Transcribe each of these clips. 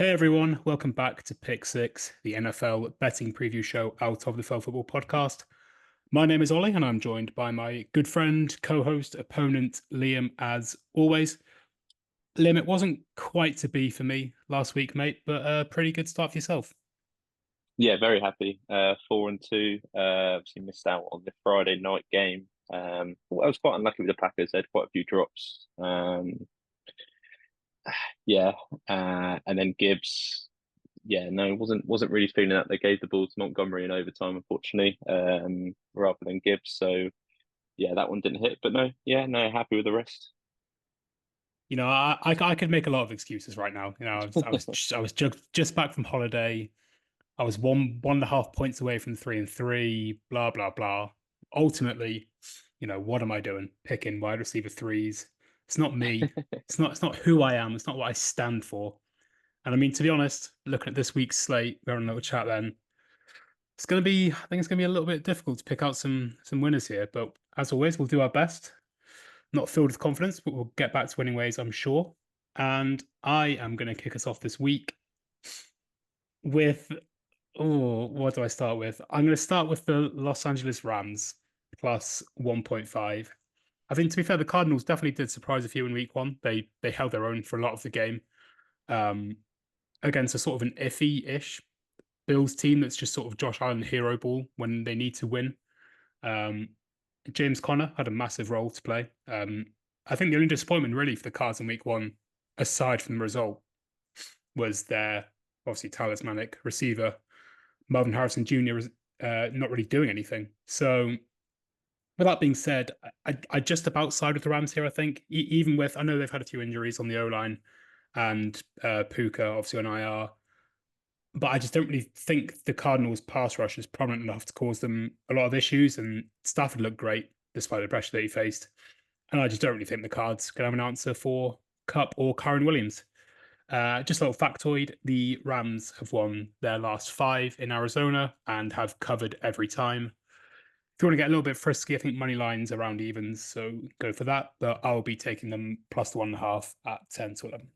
Hey everyone, welcome back to Pick Six, the NFL betting preview show out of the Fell Football Podcast. My name is Ollie, and I'm joined by my good friend, co-host, opponent, Liam, as always. Liam, it wasn't quite to be for me last week, mate, but a pretty good start for yourself. Yeah, very happy. 4-2. Obviously missed out on the Friday night game. I was quite unlucky with the Packers. They had quite a few drops. Yeah, and then Gibbs. Yeah, no, wasn't really feeling that. They gave the ball to Montgomery in overtime, unfortunately, rather than Gibbs. So yeah, that one didn't hit. But no, yeah, no, happy with the rest. I could make a lot of excuses right now. I was just back from holiday. I was one and a half points away from 3-3. Blah blah blah. Ultimately, what am I doing? Picking wide receiver threes. It's not me. It's not who I am. It's not what I stand for. And I mean, to be honest, looking at this week's slate, we're on a little chat then. I think it's gonna be a little bit difficult to pick out some winners here. But as always, we'll do our best. Not filled with confidence, but we'll get back to winning ways, I'm sure. And I am gonna kick us off this week with what do I start with? I'm going to start with the Los Angeles Rams plus 1.5. I think, to be fair, the Cardinals definitely did surprise a few in week one. They held their own for a lot of the game um, against a sort of an iffy-ish Bills team that's just sort of Josh Allen hero ball when they need to win. Um, James Conner had a massive role to play. I think the only disappointment really for the Cards in week one, aside from the result, was their obviously talismanic receiver Marvin Harrison Jr. is not really doing anything. So, with that being said, I just about side with the Rams here. I think even with I know they've had a few injuries on the O line and Puka obviously on IR, but I just don't really think the Cardinals' pass rush is prominent enough to cause them a lot of issues. And Stafford looked great despite the pressure that he faced. And I just don't really think the Cards can have an answer for Cup or Kyren Williams. Just a little factoid, the Rams have won their last five in Arizona and have covered every time. If you want to get a little bit frisky, I think money line's around evens, so go for that. But I'll be taking them plus the 1.5 at 10 to 11.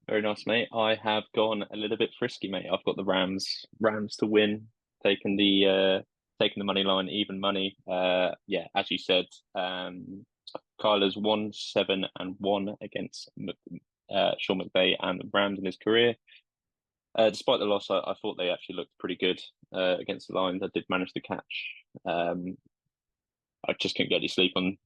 Very nice, mate. I have gone a little bit frisky, mate. I've got the Rams to win, taking the money line, even money. Yeah, as you said, Kyler's 1-7-1 against Sean McVay and the Rams in his career. Despite the loss, I thought they actually looked pretty good against the Lions. I did manage to catch. Um, I just couldn't get any sleep on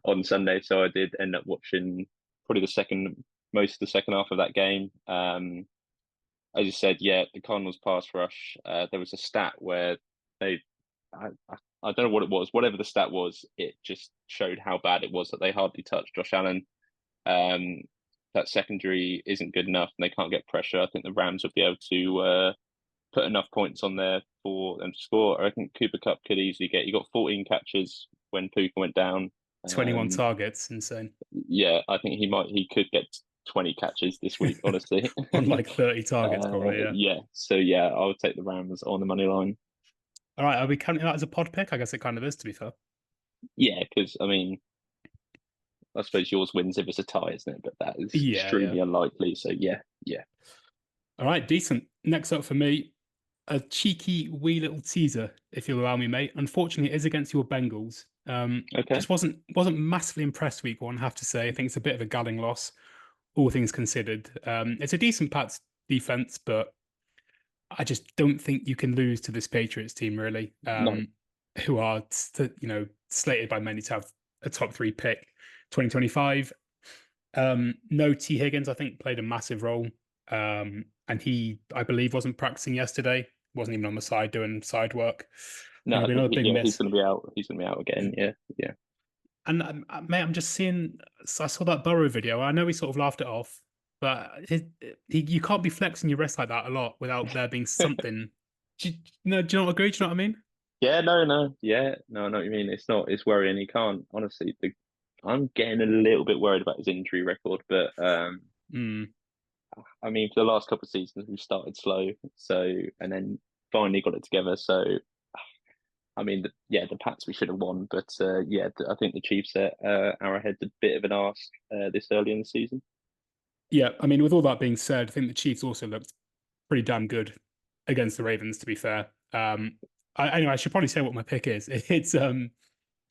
on Sunday, so I did end up watching probably the second most of the second half of that game. As you said, yeah, the Cardinals pass rush. There was a stat where they, I don't know what it was. Whatever the stat was, it just showed how bad it was that they hardly touched Josh Allen. Um, that secondary isn't good enough, and they can't get pressure. I think the Rams would be able to put enough points on there for them to score. I think Cooper Cup could easily get. He got 14 catches when Puka went down. 21 Um, targets, insane. yeah, I think he could get 20 catches this week, honestly. On like 30 targets, probably, yeah. Yeah, so yeah, I would take the Rams on the money line. All right, are we counting that as a pod pick? I guess it kind of is, to be fair. Yeah, because I mean, I suppose yours wins if it's a tie, isn't it? But that is Yeah, yeah. extremely unlikely. So yeah, yeah. All right, decent. Next up for me, a cheeky wee little teaser, if you'll allow me, mate. Unfortunately, it is against your Bengals. Okay. Just wasn't massively impressed week one, I have to say. I think it's a bit of a galling loss, all things considered. It's a decent Pats defense, but I just don't think you can lose to this Patriots team, really, No, who are slated by many to have a top three pick 2025. No T Higgins, I think, played a massive role. And he, I believe, wasn't practicing yesterday, wasn't even on the side doing side work. I think no, it'll I be think another big yeah, he's miss. going to be out. He's going to be out again. Yeah, yeah. And mate, I'm just seeing. So I saw that Burrow video. I know we sort of laughed it off, but you can't be flexing your wrist like that a lot without there being something. Do you not agree? Do you know what I mean? Yeah, no, yeah, no, I know what you mean. It's not, it's worrying. He can't, honestly, I'm getting a little bit worried about his injury record, but Mm. I mean, for the last couple of seasons, we've started slow, so, and then finally got it together. So, I mean, yeah, the Pats we should have won, but I think the Chiefs at Arrowhead's a bit of an ask this early in the season. Yeah, I mean, with all that being said, I think the Chiefs also looked pretty damn good against the Ravens, to be fair. Anyway, I should probably say what my pick is. It's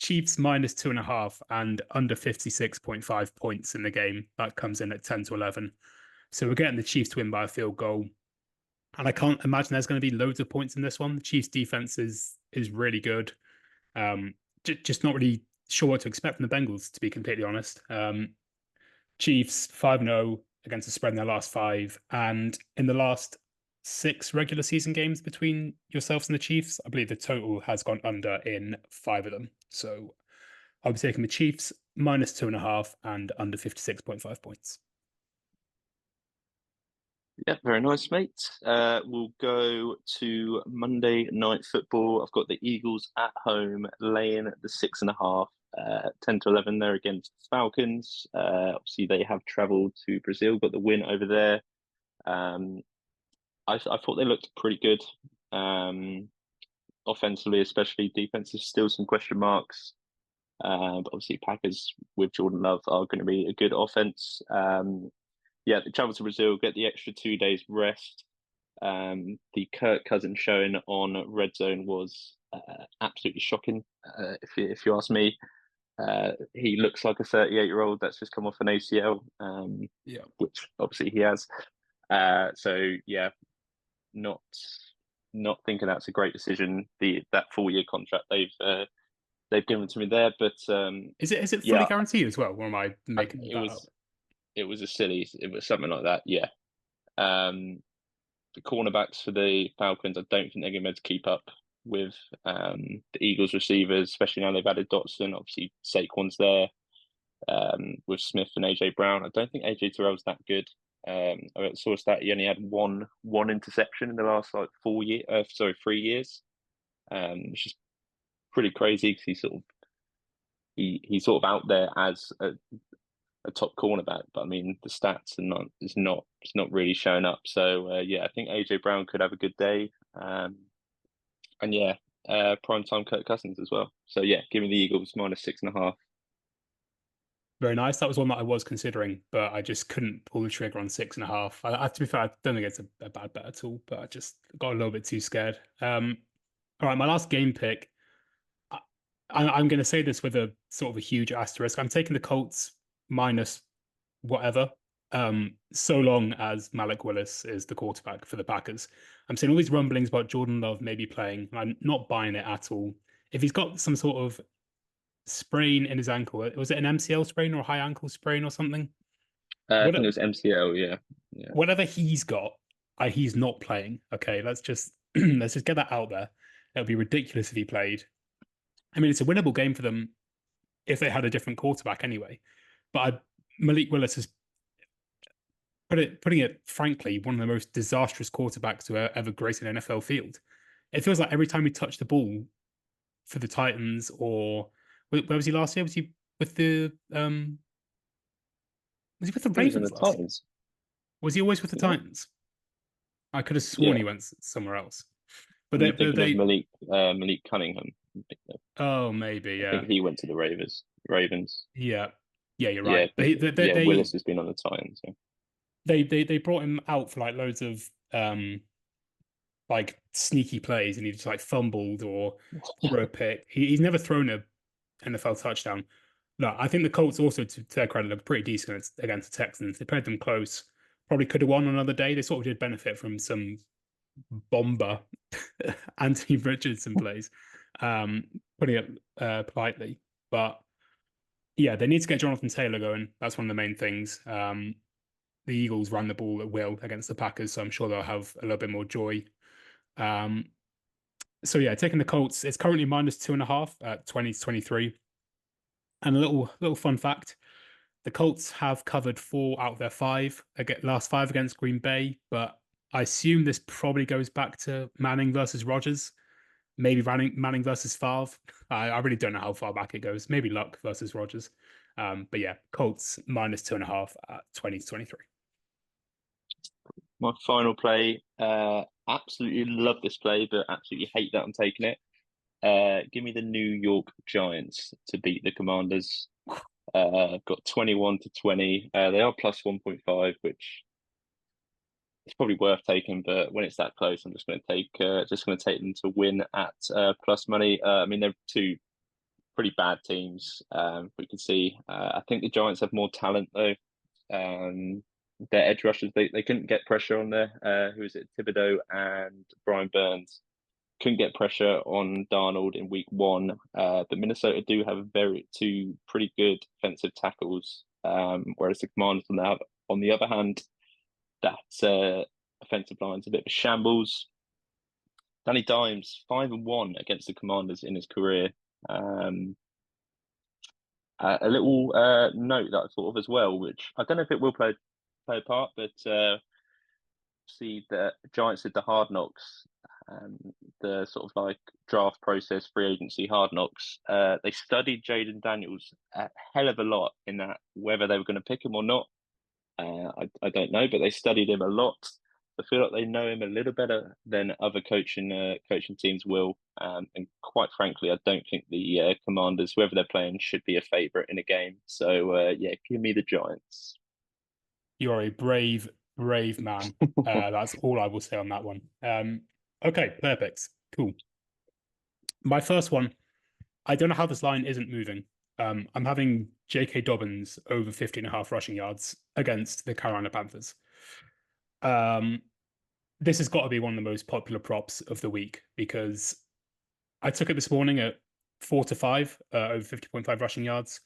Chiefs minus 2.5 and under 56.5 points in the game. That comes in at 10 to 11. So we're getting the Chiefs to win by a field goal. And I can't imagine there's going to be loads of points in this one. The Chiefs defense is really good. Just not really sure what to expect from the Bengals, to be completely honest. Chiefs 5-0 against the spread in their last five. And in the last six regular season games between yourselves and the Chiefs, I believe the total has gone under in five of them. So I'll be taking the Chiefs minus 2.5 and under 56.5 points. Yeah, very nice, mate. We'll go to Monday Night Football. I've got the Eagles at home, laying the 6.5, 10 to 11 there against the Falcons. Obviously, they have travelled to Brazil, got the win over there. Um, I thought they looked pretty good. Offensively, especially defensive, still some question marks. But obviously, Packers with Jordan Love are going to be a good offense. Yeah, they travel to Brazil, get the extra 2 days rest. The Kirk Cousins showing on Red Zone was absolutely shocking, if you ask me. He looks like a 38-year-old that's just come off an ACL, Yeah. which obviously he has. So yeah, not not thinking that's a great decision. That 4 year contract they've given to me there, but Is it fully yeah, guaranteed as well, or am I making it that up? was it was something like that. Yeah. Um, the cornerbacks for the Falcons, I don't think they're going to be able to keep up with the Eagles receivers, especially now they've added Dotson. Obviously, Saquon's there with Smith and AJ Brown. I don't think AJ Terrell's that good. I saw a stat he only had one interception in the last like 4 years. Sorry, 3 years, which is pretty crazy because he's sort of out there as a top cornerback, but I mean the stats are not it's not really showing up. So yeah, I think AJ Brown could have a good day, and yeah, prime time Kirk Cousins as well. So yeah, give me the Eagles minus 6.5. Very nice. That was one that I was considering, but I just couldn't pull the trigger on 6.5. To be fair, I don't think it's a bad bet at all, but I just got a little bit too scared. All right, my last game pick. I, I'm going to say this with a sort of a huge asterisk. I'm taking the Colts minus whatever, so long as Malik Willis is the quarterback for the Packers. I'm seeing all these rumblings about Jordan Love maybe playing. I'm not buying it at all. If he's got some sort of sprain in his ankle, was it an MCL sprain or a high ankle sprain or something? I What, think it was MCL. Yeah, yeah. whatever he's got, he's not playing. Okay, let's just let's just get that out there. It would be ridiculous if he played. I mean, it's a winnable game for them if they had a different quarterback anyway. But Malik Willis is putting it frankly one of the most disastrous quarterbacks to ever grace an NFL field. It feels like every time he touched the ball for the Titans, or where was he last year? Was he with the He was in the Ravens last year? Titans. Was he always with the What? Titans? I could have sworn Yeah. he went somewhere else. But You're thinking of Malik Cunningham. oh, maybe, I think yeah, he went to the Ravens. Ravens. yeah, yeah. You're Yeah, right. They because they they yeah, they Willis has been on the Titans. Yeah. they brought him out for like loads of like sneaky plays, and he just like fumbled or threw a pick. He's never thrown a NFL touchdown. No, I think the Colts also, to their credit, looked pretty decent against the Texans. They played them close. Probably could have won another day. They sort of did benefit from some bomber Anthony Richardson plays, putting it politely. But yeah, they need to get Jonathan Taylor going. That's one of the main things. The Eagles ran the ball at will against the Packers, so I'm sure they'll have a little bit more joy. Um, so yeah, taking the Colts, it's currently minus 2.5 at 20 to 23. And a little fun fact: the Colts have covered four out of their last five against Green Bay, but I assume this probably goes back to Manning versus Rodgers, maybe Manning versus Favre. I really don't know how far back it goes. Maybe Luck versus Rodgers. But yeah, Colts minus 2.5 at 20 to 23. My final play. Absolutely love this play, but absolutely hate that I'm taking it. Give me the New York Giants to beat the Commanders. Got 21-20. They are plus 1.5, which it's probably worth taking, but when it's that close, I'm just going to take them to win at plus money. I mean, they're two pretty bad teams. We can see. I think the Giants have more talent though. Their edge rushers, they couldn't get pressure on there. Who is it? Thibodeau and Brian Burns couldn't get pressure on Darnold in week one. But Minnesota do have two pretty good defensive tackles. Whereas the Commanders on the other hand, that offensive line's a bit of a shambles. Danny Dimes 5-1 against the Commanders in his career. A little note that I thought of as well, which I don't know if it will play a part, but see the Giants did the hard knocks, the sort of like draft process, free agency hard knocks. They studied Jaden Daniels a hell of a lot in that, whether they were going to pick him or not. I don't know, but they studied him a lot. I feel like they know him a little better than other coaching teams will. And quite frankly, I don't think the Commanders, whoever they're playing, should be a favorite in a game. So yeah, give me the Giants. You're a brave, brave man. That's all I will say on that one. Okay, perfect. Cool. My first one, I don't know how this line isn't moving. I'm having J.K. Dobbins over 50.5 rushing yards against the Carolina Panthers. This has got to be one of the most popular props of the week because I took it this morning at 4-5 over 50.5 rushing yards.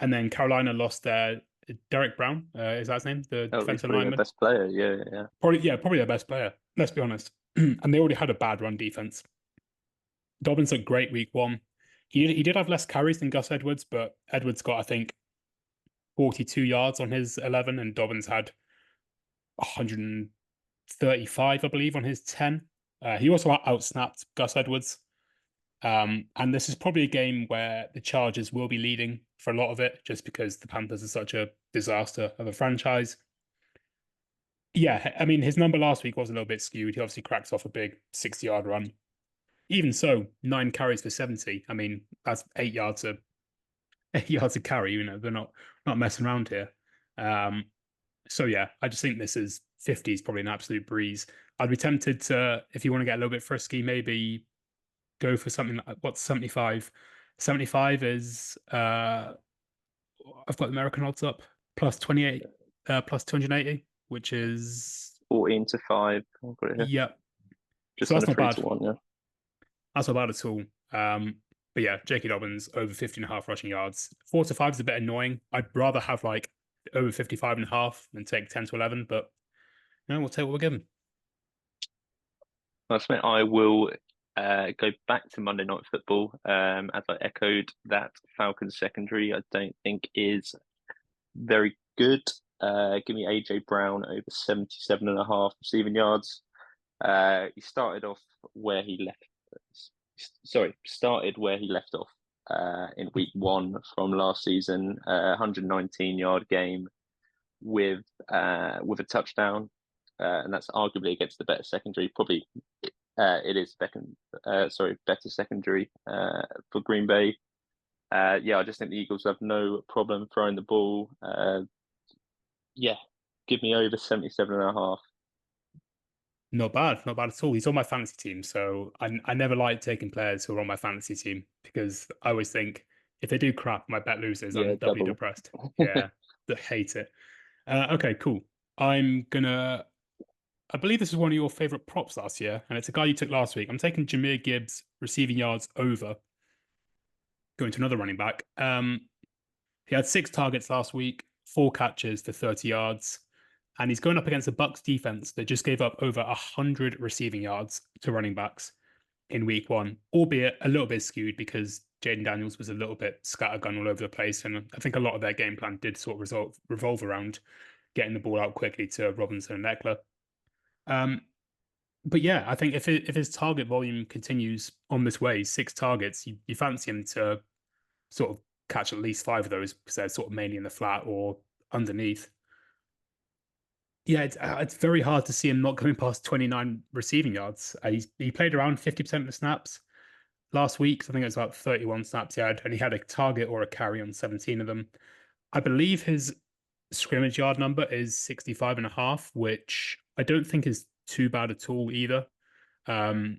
And then Carolina lost their Derek Brown, is that his name? The defensive Probably their lineman. best player. Yeah. Probably their best player. Let's be honest. And they already had a bad run defense. Dobbins looked great week one. He did have less carries than Gus Edwards, but Edwards got, I think, 42 yards on his 11, and Dobbins had 135, I believe, on his 10. He also outsnapped Gus Edwards. And this is probably a game where the Chargers will be leading for a lot of it, just because the Panthers are such a disaster of a franchise. Yeah, I mean, his number last week was a little bit skewed. He obviously cracks off a big 60-yard run. Even so, 9 carries for 70. I mean, that's 8 yards a carry. You know, they're not messing around here. So yeah, I just think this is 50 is probably an absolute breeze. I'd be tempted to, if you want to get a little bit frisky, maybe go for something like what's 75. 75 is I've got the American odds up plus 28, plus 280, which is 14-5. I've got it here. Yeah. Just so that's not bad. 3-1, yeah. That's not bad at all. But yeah, J.K. Dobbins over 50.5 rushing yards. 4-5 is a bit annoying. I'd rather have like over 55.5 than take 10-11, but we'll take what we're given. That's me. I will go back to Monday Night Football. As I echoed, that Falcons secondary I don't think is very good. Give me AJ Brown over 77.5 receiving yards. He started where he left off in week one from last season. 119-yard game with a touchdown, and that's arguably against the better secondary. Probably it is better secondary for Green Bay. Yeah, I just think the Eagles have no problem throwing the ball. Yeah, give me over 77.5. Not bad at all. He's on my fantasy team, so I never like taking players who are on my fantasy team because I always think if they do crap, my bet loses. I'm doubly depressed. Yeah, I hate it. Okay, cool. I believe this is one of your favorite props last year, and it's a guy you took last week. I'm taking Jahmyr Gibbs receiving yards over, going to another running back. He had 6 targets last week, 4 catches for 30 yards, and he's going up against a Bucs defense that just gave up over 100 receiving yards to running backs in week one, albeit a little bit skewed because Jaden Daniels was a little bit scattergun all over the place, and I think a lot of their game plan did sort of revolve around getting the ball out quickly to Robinson and Eckler. But yeah, I think if his target volume continues on this way, 6 targets, you fancy him to sort of catch at least 5 of those because they're sort of mainly in the flat or underneath. Yeah, it's very hard to see him not going past 29 receiving yards. He played around 50% of the snaps last week. So I think it was about 31 snaps he had, and he had a target or a carry on 17 of them. I believe his scrimmage yard number is 65 and a half, which I don't think is too bad at all either. Um,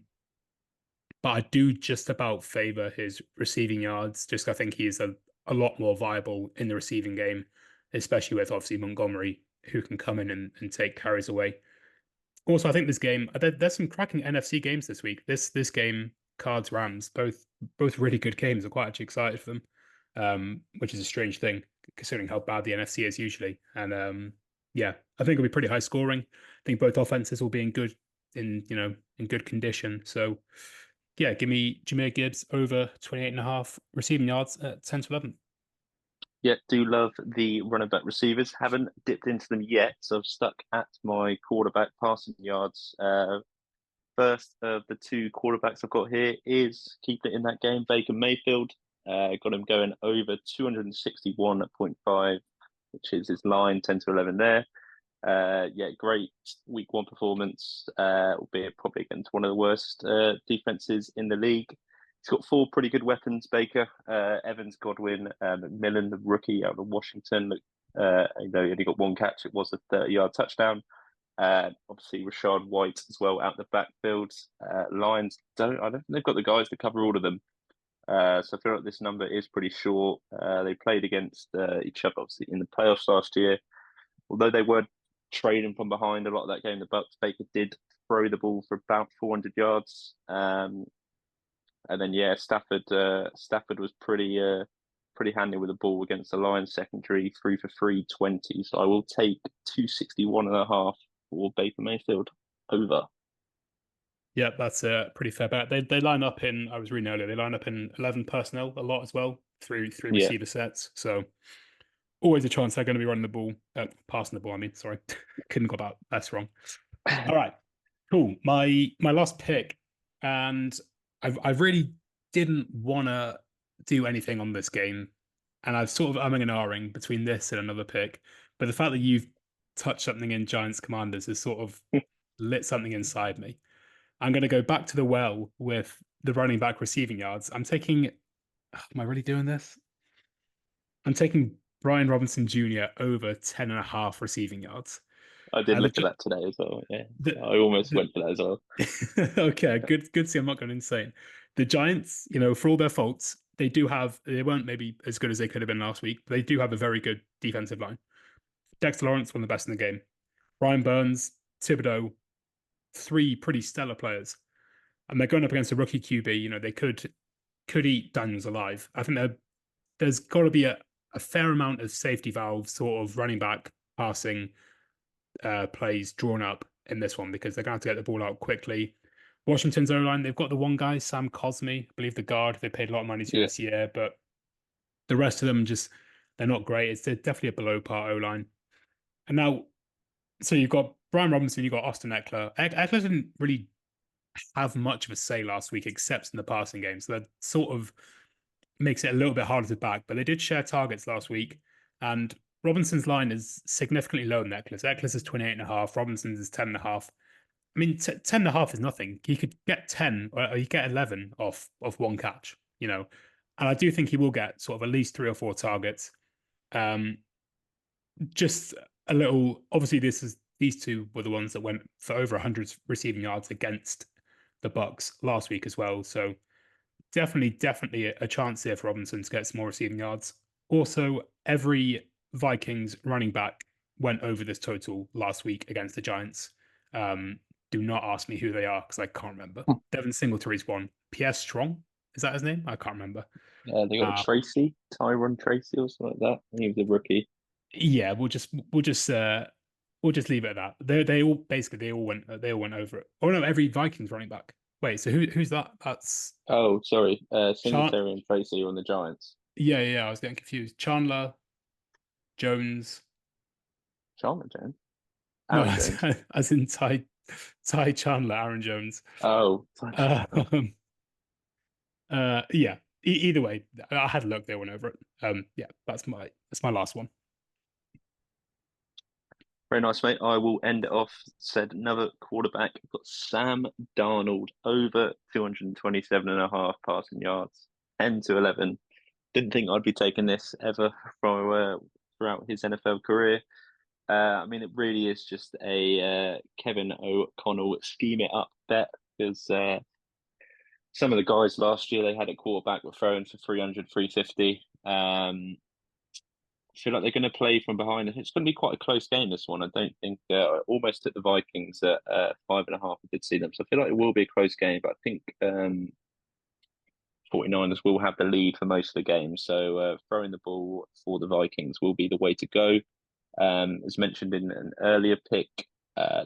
but I do just about favor his receiving yards. Just I think he's a lot more viable in the receiving game, especially with obviously Montgomery, who can come in and take carries away. Also, I think this game there's some cracking NFC games this week. This game, Cards Rams, both really good games. I'm quite actually excited for them, which is a strange thing considering how bad the NFC is usually. And yeah, I think it'll be pretty high scoring. I think both offenses will be in good condition. So yeah, give me Jameer Gibbs over 28 and a half receiving yards at 10 to 11. Yeah, do love the running back receivers. Haven't dipped into them yet, so I've stuck at my quarterback passing yards. First of the two quarterbacks I've got here is keeping it in that game, Baker Mayfield. Got him going over 261.5, which is his line, 10 to 11 there. Yeah, great week one performance, albeit probably against one of the worst defenses in the league. He's got four pretty good weapons, Baker. Evans, Godwin, McMillan, the rookie out of Washington. He only got one catch. It was a 30-yard touchdown. Obviously, Rashad White as well out the backfield. Lions I don't think they've got the guys to cover all of them. So I feel like this number is pretty short. They played against each other obviously in the playoffs last year. Although they were trailing from behind a lot of that game, the Bucks, Baker did throw the ball for about 400 yards. And then yeah, Stafford was pretty handy with the ball against the Lions secondary, 3 for 320. So I will take 261.5 for Baker Mayfield over. Yeah, that's a pretty fair bet. They line up in, I was reading earlier, they line up in 11 personnel a lot as well, three Yeah. receiver sets. So always a chance they're going to be running the ball, passing the ball. I mean, sorry, couldn't got that. That's wrong. All right, cool. My last pick, and I really didn't want to do anything on this game, and I've sort of umming and ahhing between this and another pick. But the fact that you've touched something in Giants Commanders has sort of lit something inside me. I'm going to go back to the well with the running back receiving yards. I'm taking. Am I really doing this? I'm taking Brian Robinson Jr. over 10 and a half receiving yards. I did The, look at that today as well. Yeah. the, I almost the went for that as well. okay, good to see I'm not going insane. The Giants, for all their faults, they weren't maybe as good as they could have been last week, but they do have a very good defensive line. Dexter Lawrence, one of the best in the game. Ryan Burns, Thibodeau, three pretty stellar players. And they're going up against a rookie QB. They could eat Daniels alive. I think there's got to be a fair amount of safety valve sort of running back passing plays drawn up in this one because they're going to have to get the ball out quickly. Washington's O line, they've got the one guy, Sam Cosmi, I believe the guard, they paid a lot of money to Yeah. this year, but the rest of them they're not great. It's definitely a below par O line. And now, so you've got Brian Robinson, you've got Austin Eckler. Eckler didn't really have much of a say last week, except in the passing game. So that sort of makes it a little bit harder to back. But they did share targets last week, and Robinson's line is significantly lower than Eckler's. Eckler's is 28 and a half. Robinson's is 10 and a half. I mean, 10 and a half is nothing. He could get 10 or he get 11 off one catch. And I do think he will get sort of at least three or four targets. Um, just a little, obviously, these two were the ones that went for over 100 receiving yards against the Bucks last week as well. So definitely a chance here for Robinson to get some more receiving yards. Also, every Vikings running back went over this total last week against the Giants. Do not ask me who they are because I can't remember. Devin Singletary's one. Pierre Strong, is that his name? I can't remember. They got Uh, Tracy, Tyron Tracy or something like that. He was a rookie. yeah, we'll just leave it at that. They all basically they all went over it. Oh no, every Vikings running back. Wait, so who's that? That's Oh, sorry. Chan. Singletary and Tracy on the Giants. Yeah. I was getting confused. Chandler Jones. Chandler Jones. No, Aaron Jones. as in Ty Chandler, Aaron Jones. Oh, Um, yeah. Either way, I had a look. They went over it. Yeah, that's my last one. Very nice, mate. I will end it off. Said another quarterback. I've got Sam Darnold over 227 and a half passing yards, 10 to 11. Didn't think I'd be taking this ever from throughout his NFL career. I mean, it really is just a Kevin O'Connell scheme it up bet because some of the guys last year they had at quarterback were throwing for 300, 350. I feel like they're going to play from behind. It's going to be quite a close game, this one. I don't think I almost took the Vikings at 5.5. I did see them. So I feel like it will be a close game, but I think 49ers will have the lead for most of the game. So throwing the ball for the Vikings will be the way to go. As mentioned in an earlier pick,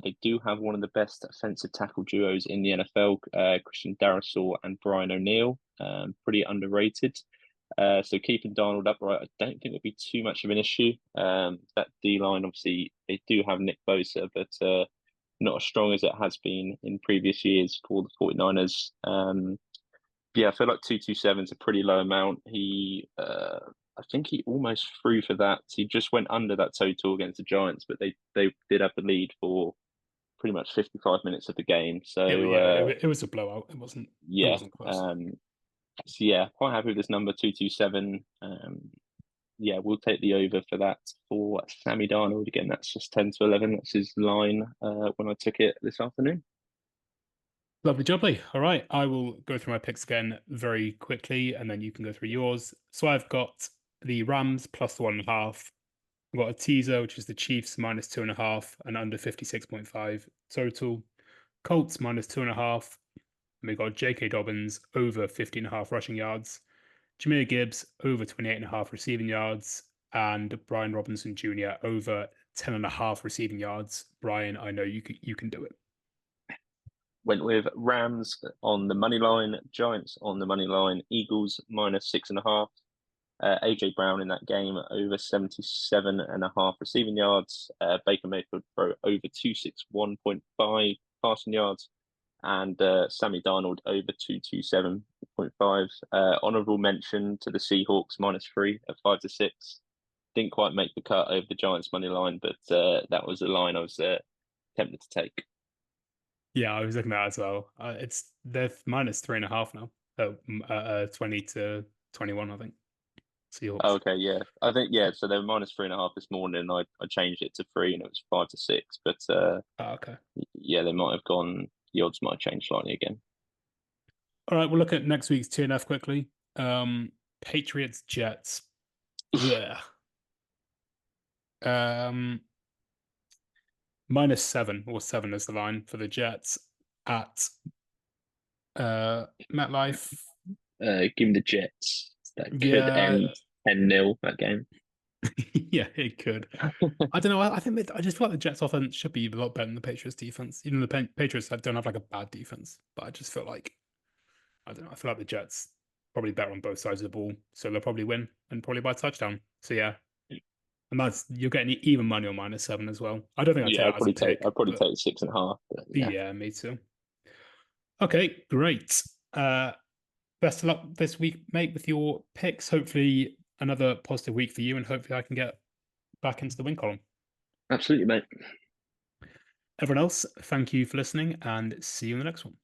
they do have one of the best offensive tackle duos in the NFL, Christian Darrisaw and Brian O'Neill. Pretty underrated. So keeping Darnold upright, I don't think it'll be too much of an issue. That D line, obviously, they do have Nick Bosa, but not as strong as it has been in previous years for the 49ers. Yeah, I feel like 227 is a pretty low amount. I think he almost threw for that. He just went under that total against the Giants, but they did have the lead for pretty much 55 minutes of the game. So It was a blowout. It yeah, wasn't close. so yeah, quite happy with this number 227. Yeah, we'll take the over for that for Sammy Darnold. Again, that's just 10 to 11. That's his line when I took it this afternoon. Lovely jubbly. All right, I will go through my picks again very quickly, and then you can go through yours. So I've got the Rams plus 1.5. I've got a teaser, which is the Chiefs minus 2.5 and under 56.5 total. Colts minus 2.5. And we got J.K. Dobbins over 50.5 rushing yards. Jameer Gibbs over 28.5 receiving yards. And Brian Robinson Jr. over 10.5 receiving yards. Brian, I know you can do it. Went with Rams on the money line, Giants on the money line, Eagles minus 6.5. AJ Brown in that game over 77.5 receiving yards. Baker Mayfield throw over 261.5 passing yards. And Sammy Darnold over 227.5. Honorable mention to the Seahawks -3 at 5-6. Didn't quite make the cut over the Giants money line, but that was the line I was tempted to take. Yeah, I was looking at that as well. They're minus 3.5 now. 20 to 21, I think. Seahawks. Oh, okay, yeah. I think yeah, so they were -3.5 this morning and I changed it to 3 and it was 5-6. But Okay. yeah, they might have gone the odds might change slightly again. All right, we'll look at next week's TNF quickly. Patriots, Jets. Blech. -7 or 7 is the line for the Jets at MetLife. Give me the Jets. That could Yeah, end 10-0 that game. yeah, it could. I don't know. I just feel like the Jets offense should be a lot better than the Patriots defense. Even the Patriots don't have like a bad defense, but I just feel like I don't know. I feel like the Jets probably better on both sides of the ball, so they'll probably win and probably by a touchdown. So yeah, and that's you're getting even money on -7 as well. I don't think I'd take Yeah, that as a pick, I'd probably but take 6.5. But yeah. yeah, me too. Okay, great. Best of luck this week, mate, with your picks. Hopefully another positive week for you, and hopefully I can get back into the win column. Absolutely, mate. Everyone else, thank you for listening, and see you in the next one.